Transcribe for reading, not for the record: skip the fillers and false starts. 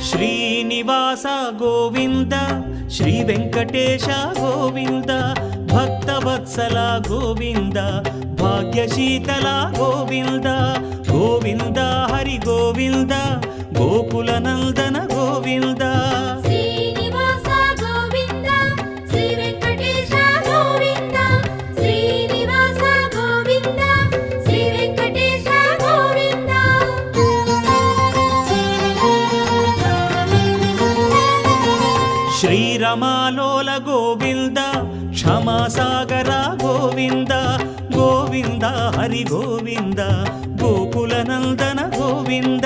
Srinivasa Govinda Shri Venkatesha Govinda Bhaktavatsala Govinda భాగ్యశీతల Govinda Govinda Hari Govinda Gokula Nandana Govinda Srinivasa Govinda Shri Venkatesha Govinda Srinivasa Govinda Shri Venkatesha Govinda శ్రీరమాలోల Govinda క్షమాసాగర Govinda Govinda Hari Govinda Gokula Nandana Govinda